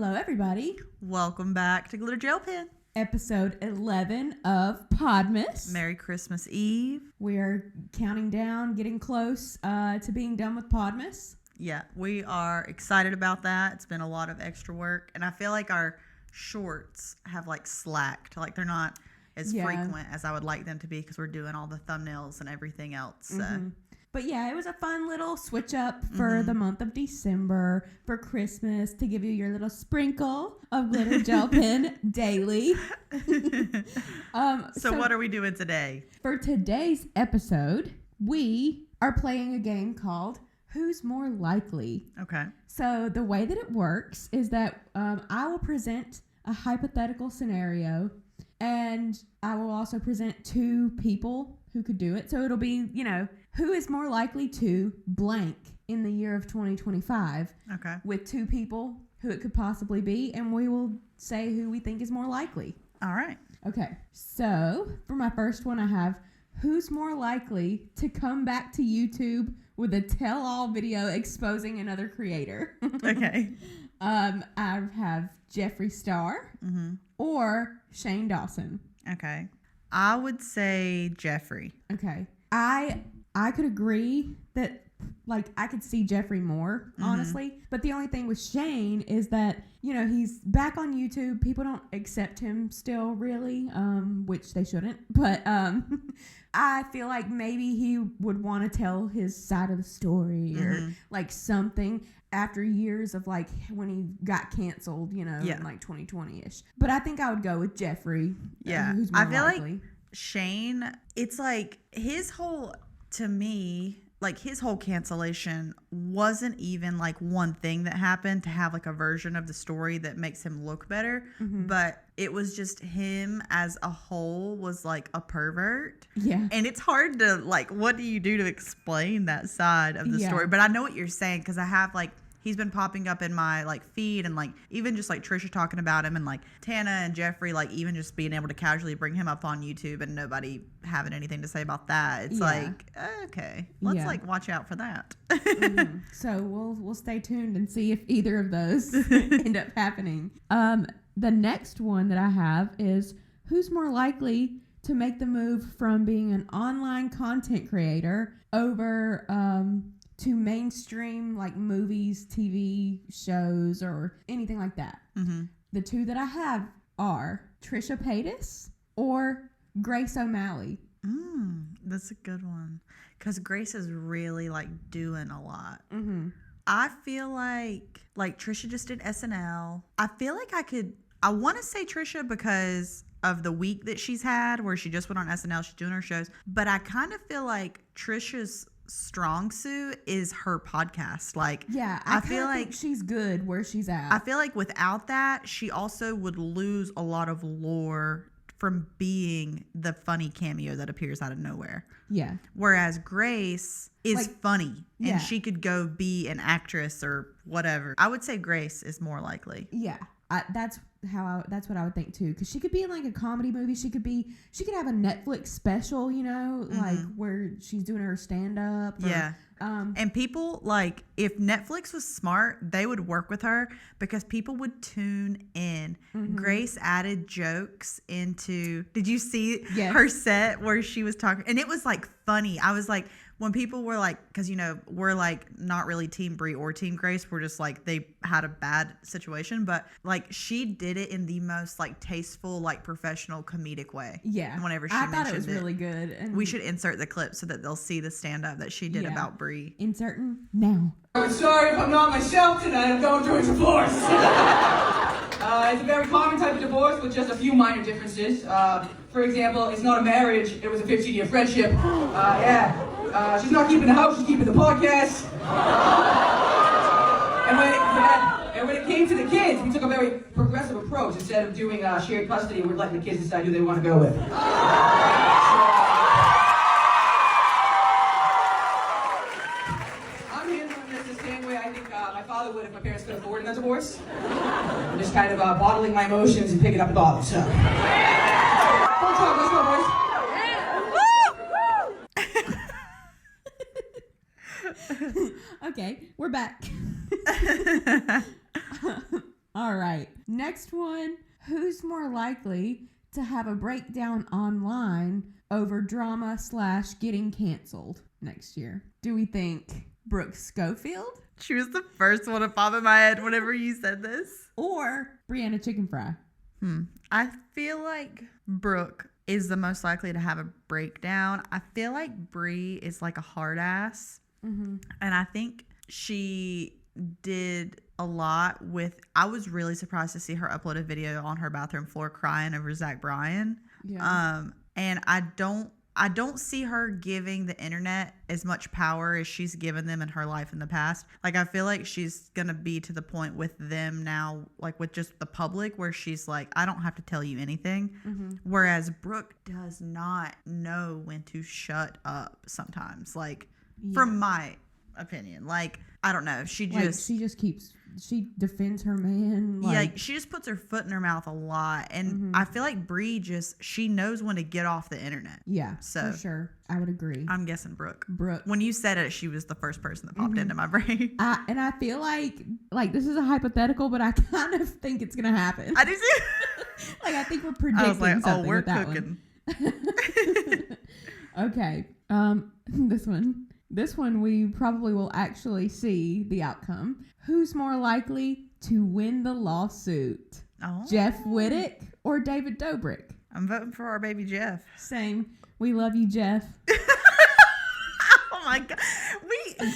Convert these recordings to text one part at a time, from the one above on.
Hello, everybody. Welcome back to Glitter Gel Pen. Episode 11 of Podmas. Merry Christmas Eve. We're counting down, getting close to being done with Podmas. Yeah, we are excited about that. It's been a lot of extra work, and I feel like our shorts have slacked. They're not as frequent as I would like them to be because we're doing all the thumbnails and everything else. So. Mm-hmm. But yeah, it was a fun little switch up for the month of December for Christmas to give you your little sprinkle of glitter gel pen daily. So what are we doing today? For today's episode, we are playing a game called Who's More Likely? Okay. So the way that it works is that I will present a hypothetical scenario, and I will also present two people who could do it. So it'll be, who is more likely to blank in the year of 2025? Okay. With two people who it could possibly be, and we will say who we think is more likely. All right. Okay. So for my first one, I have who's more likely to come back to YouTube with a tell-all video exposing another creator. Okay. I have Jeffree Star or Shane Dawson. Okay. I would say Jeffree. Okay. I could agree that I could see Jeffree more, honestly. But the only thing with Shane is that, he's back on YouTube. People don't accept him still, really, which they shouldn't. But I feel like maybe he would want to tell his side of the story or something after years of when he got canceled, in 2020-ish. But I think I would go with Jeffree. Yeah. Who's more I feel likely. like Shane, it's his whole, to me, his whole cancellation wasn't even one thing that happened to have a version of the story that makes him look better. But it was just him as a whole was a pervert. Yeah. And it's hard to what do you do to explain that side of the story? But I know what you're saying because I have he's been popping up in my feed and even just Trisha talking about him and Tana and Jeffree even just being able to casually bring him up on YouTube and nobody having anything to say about that. It's okay, let's watch out for that. So we'll stay tuned and see if either of those end up happening. The next one that I have is who's more likely to make the move from being an online content creator over to mainstream movies, TV shows, or anything like that. The two that I have are Trisha Paytas or Grace O'Malley. That's a good one because Grace is really doing a lot. I feel like Trisha just did SNL. I feel like I want to say Trisha because of the week that she's had where she just went on SNL, she's doing her shows, but I kind of feel like Trisha's strong suit is her podcast. I feel like she's good where she's at. I feel like without that, she also would lose a lot of lore from being the funny cameo that appears out of nowhere. Yeah. Whereas Grace is funny and she could go be an actress or whatever. I would say Grace is more likely. Yeah. That's what I would think too, because she could be in a comedy movie. She could have a Netflix special, where she's doing her stand up. Yeah. And people if Netflix was smart, they would work with her because people would tune in. Grace added jokes into. Did you see her set where she was talking? And it was funny. I was when people were because we're not really Team Brie or Team Grace, we're just they had a bad situation, but she did it in the most tasteful, professional, comedic way. Yeah. Whenever she I mentioned thought it was really good, and we should insert the clip so that they'll see the stand up that she did about Brie. Inserting now. I'm sorry if I'm not myself tonight. I'm going through a divorce. It's a very common type of divorce with just a few minor differences. For example, it's not a marriage. It was a 15-year friendship. She's not keeping the house. She's keeping the podcast. And when it came to the kids, we took a very progressive approach. Instead of doing shared custody, we're letting the kids decide who they want to go with. I'm handling this the same way I think my father would if my parents could afford a divorce. I'm just kind of bottling my emotions and picking up the bottle. So, let's go, boys. Okay, we're back. All right. Next one. Who's more likely to have a breakdown online over drama / getting canceled next year? Do we think Brooke Schofield She was the first one to pop in my head whenever you said this. or Brianna Chicken Fry? I feel like Brooke is the most likely to have a breakdown. I feel like Brie is like a hard ass. And I think she did a lot with... I was really surprised to see her upload a video on her bathroom floor crying over Zach Bryan. Yeah. And I don't see her giving the internet as much power as she's given them in her life in the past. Like, I feel like she's going to be to the point with them now, like with just the public, where she's like, I don't have to tell you anything. Whereas Brooke does not know when to shut up sometimes. Like, from my opinion, like, I don't know. She defends her man. Like, she just puts her foot in her mouth a lot. And I feel like Brie she knows when to get off the internet. Yeah, so for sure. I would agree. I'm guessing Brooke. Brooke. When you said it, she was the first person that popped into my brain. And I feel like this is a hypothetical, but I kind of think it's going to happen. I do too. Like, I think we're predicting I was like, something we're with that cooking. One. Okay. This one we probably will actually see the outcome. Who's more likely to win the lawsuit? Jeff Wittick or David Dobrik? I'm voting for our baby Jeff. Same. We love you, Jeff. Oh my God.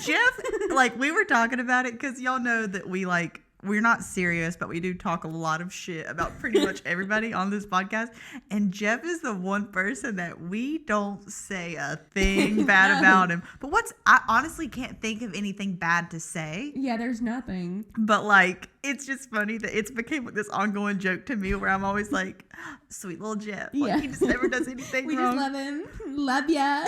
Jeff, like, we were talking about it because y'all know that we're not serious, but we do talk a lot of shit about pretty much everybody on this podcast. And Jeff is the one person that we don't say a thing bad about him. But I honestly can't think of anything bad to say. Yeah, there's nothing. But like, it's just funny that it's became this ongoing joke to me where I'm always like, sweet little Jeff. Like, he just never does anything we wrong. We just love him. Love ya.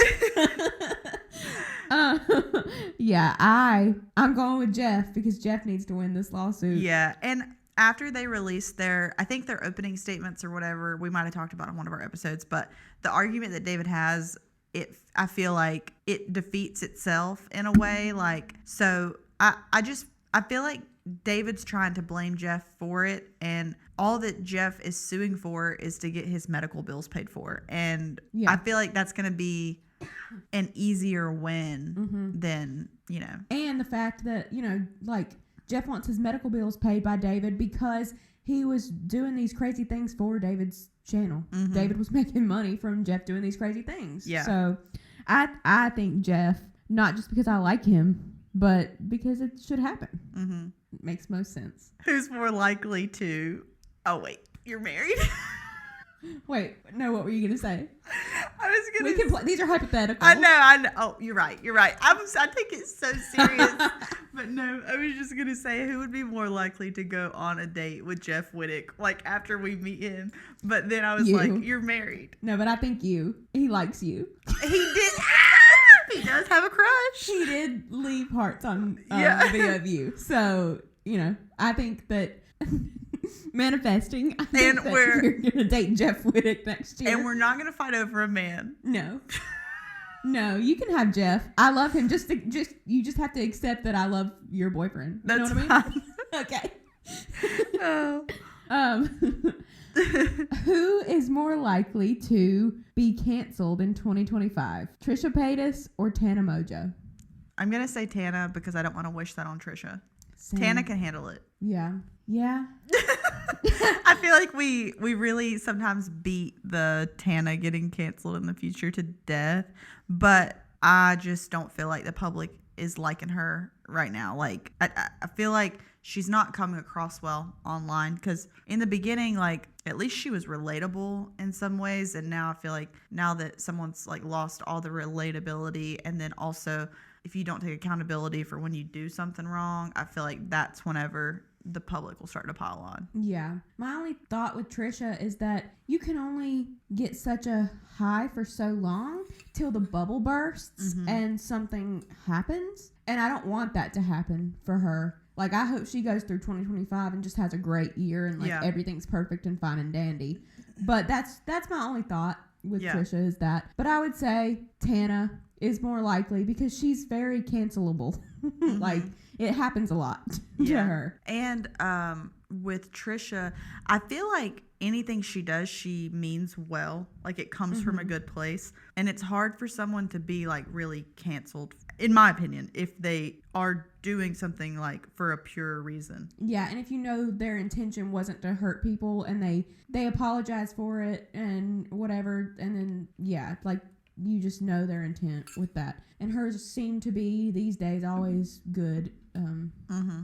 Yeah, I'm going with Jeff because Jeff needs to win this lawsuit. Yeah, and after they released their opening statements or whatever, we might have talked about in one of our episodes, but the argument that David has, I feel like it defeats itself in a way. Like, so I feel like David's trying to blame Jeff for it, and all that Jeff is suing for is to get his medical bills paid for. And I feel like that's going to be an easier win than, And the fact that, like, Jeff wants his medical bills paid by David because he was doing these crazy things for David's channel. David was making money from Jeff doing these crazy things. Yeah. So I think Jeff, not just because I like him, but because it should happen. It makes most sense. Who's more likely to... Oh, wait. You're married? Wait, no, what were you going to say? I was going to... These are hypothetical. I know. Oh, you're right. I take it so serious. But no, I was just going to say, who would be more likely to go on a date with Jeff Wittick, like, after we meet him? But then I was like, you're married. No, but I think you. He likes you. He did. He does have a crush. He did leave hearts on a video of you. So, I think that... manifesting. I think that you're gonna date Jeff Wittick next year, and we're not gonna fight over a man. No, you can have Jeff. I love him. You just have to accept that I love your boyfriend. You know what I mean? Okay. Who is more likely to be canceled in 2025? Trisha Paytas or Tana Mojo? I'm gonna say Tana because I don't want to wish that on Trisha. Same. Tana can handle it. Yeah. I feel like we really sometimes beat the Tana getting canceled in the future to death, but I just don't feel like the public is liking her right now. Like, I feel like she's not coming across well online because in the beginning, like, at least she was relatable in some ways, and now I feel like now that someone's like lost all the relatability, and then also if you don't take accountability for when you do something wrong, I feel like that's whenever the public will start to pile on. Yeah. My only thought with Trisha is that you can only get such a high for so long till the bubble bursts and something happens. And I don't want that to happen for her. Like, I hope she goes through 2025 and just has a great year and everything's perfect and fine and dandy. But that's my only thought with Trisha is that. But I would say Tana is more likely because she's very cancelable. Like, it happens a lot to her. And with Trisha, I feel like anything she does, she means well. Like it comes from a good place. And it's hard for someone to be like really canceled, in my opinion, if they are doing something like for a pure reason. Yeah, and if you know their intention wasn't to hurt people and they apologize for it and whatever, and then, yeah, like you just know their intent with that. And hers seem to be, these days, always good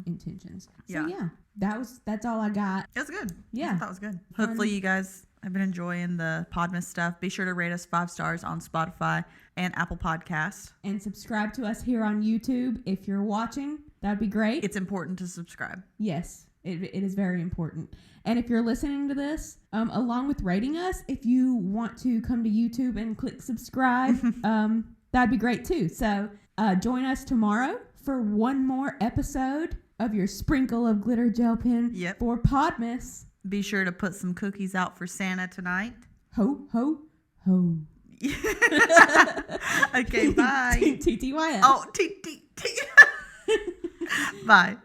intentions. So, yeah, that's all I got. It was good. Yeah. That was good. Hopefully you guys have been enjoying the Podmas stuff. Be sure to rate us 5 stars on Spotify and Apple Podcasts. And subscribe to us here on YouTube if you're watching. That'd be great. It's important to subscribe. Yes, it is very important. And if you're listening to this, along with rating us, if you want to come to YouTube and click subscribe, that'd be great too. So join us tomorrow for one more episode of your sprinkle of glitter gel pen for Podmas. Be sure to put some cookies out for Santa tonight. Ho, ho, ho. Okay, bye. TTYL. Oh, T. Bye.